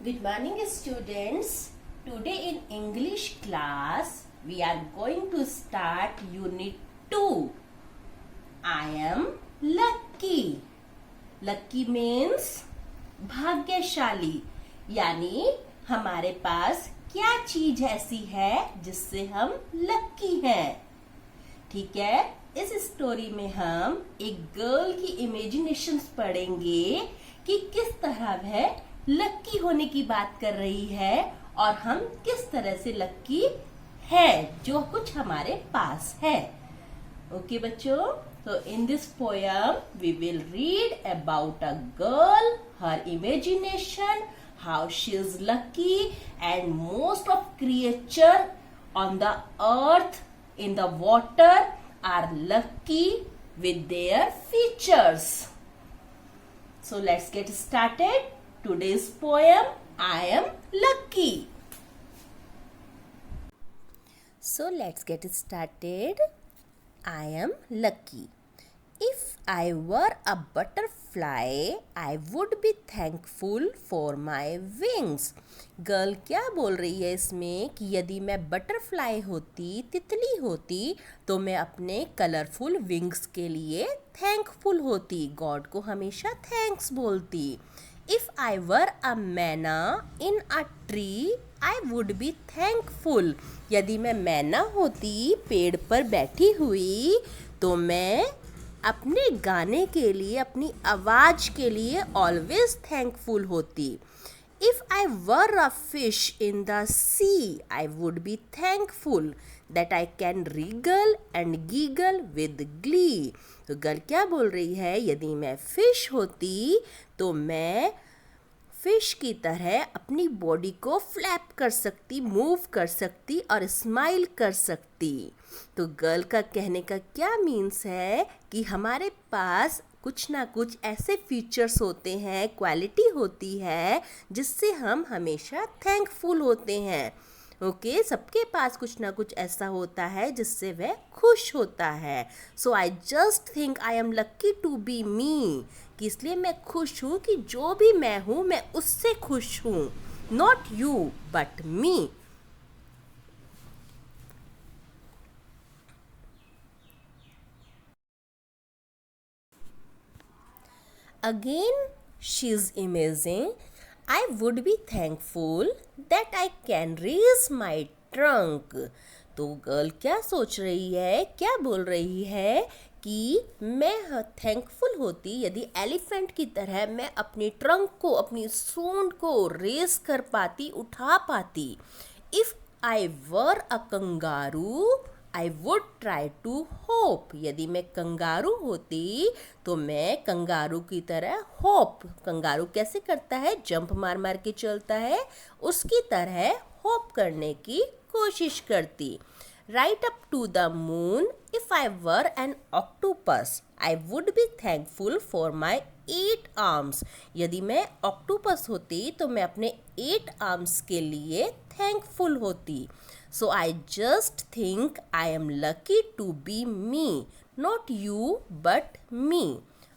Good morning, students. Today in English class, we are going to start Unit 2. I am lucky. Lucky means भाग्यशाली, यानी हमारे पास क्या चीज ऐसी है जिससे हम लक्की हैं। ठीक है, इस स्टोरी में हम एक गर्ल की इमेजिनेशंस पढ़ेंगे कि किस तरह वह लक्की होने की बात कर रही है और हम किस तरह से लक्की है जो कुछ हमारे पास है। ओके बच्चों, तो in this poem we will read about a girl, her imagination, how she is lucky, and most of creature on the earth, in the water, are lucky with their features. So let's get started. Today's poem, I am lucky. So let's get started. I am lucky. If I were a butterfly, I would be thankful for my wings. Girl क्या बोल रही है इसमें कि यदि मैं butterfly होती, तितली होती, तो मैं अपने कलरफुल विंग्स के लिए थैंकफुल होती, गॉड को हमेशा थैंक्स बोलती। If I were a mynah in a tree, I would be thankful. यदि मैं मैना होती पेड़ पर बैठी हुई, तो मैं अपने गाने के लिए, अपनी आवाज़ के लिए ऑलवेज थैंकफुल होती। If I were a fish in the sea, I would be thankful that I can wriggle and giggle with glee. तो गर्ल क्या बोल रही है, यदि मैं फिश होती तो मैं फिश की तरह अपनी बॉडी को फ्लैप कर सकती, मूव कर सकती और स्माइल कर सकती। तो गर्ल का कहने का क्या मीन्स है कि हमारे पास कुछ ना कुछ ऐसे फीचर्स होते हैं, क्वालिटी होती है जिससे हम हमेशा थैंकफुल होते हैं। ओके, सबके पास कुछ ना कुछ ऐसा होता है जिससे वह खुश होता है। So I just think I am lucky to be me, कि इसलिए मैं खुश हूँ कि जो भी मैं हूँ मैं उससे खुश हूँ। Not you but me. Again, she is amazing. I would be thankful that I can raise my trunk. तो गर्ल क्या सोच रही है, क्या बोल रही है कि मैं थैंकफुल होती यदि एलिफेंट की तरह मैं अपनी ट्रंक को, अपनी सूंड को रेस कर पाती, उठा पाती। If I were a kangaroo, I would try to hop. यदि मैं कंगारू होती तो मैं कंगारू की तरह होप, कंगारू कैसे करता है, जंप मार मार के चलता है, उसकी तरह होप करने की कोशिश करती। Right up to the moon, if I were an octopus, I would be thankful for my 8 arms. यदि मैं ऑक्टोपस होती तो मैं अपने 8 आर्म्स के लिए थैंकफुल होती। So I just think I am lucky to be me, not you but me.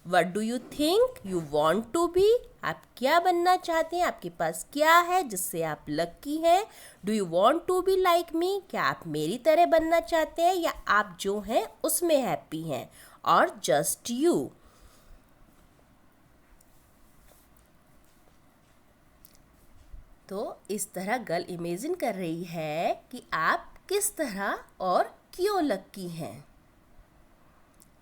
What do you think you want to be? आप क्या बनना चाहते हैं, आपके पास क्या है जिससे आप लक्की हैं? Do you want to be like me? क्या आप मेरी तरह बनना चाहते हैं या आप जो हैं उसमें हैप्पी हैं? और just you? तो इस तरह गर्ल इमेजिन कर रही है कि आप किस तरह और क्यों लक्की हैं।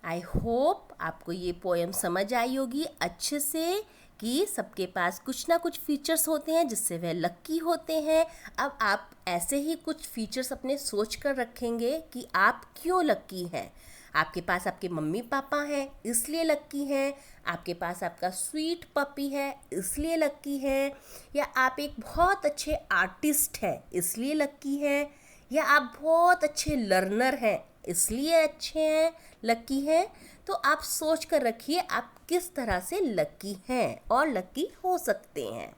आई होप आपको ये पोएम समझ आई होगी अच्छे से कि सबके पास कुछ ना कुछ फीचर्स होते हैं जिससे वह लक्की होते हैं। अब आप ऐसे ही कुछ फीचर्स अपने सोच कर रखेंगे कि आप क्यों लक्की हैं। आपके पास आपके मम्मी पापा हैं इसलिए लक्की हैं, आपके पास आपका स्वीट पपी है इसलिए लक्की है, या आप एक बहुत अच्छे आर्टिस्ट हैं इसलिए लक्की हैं, या आप बहुत अच्छे लर्नर हैं इसलिए अच्छे हैं, लक्की हैं। तो आप सोच कर रखिए आप किस तरह से लक्की हैं और लक्की हो सकते हैं।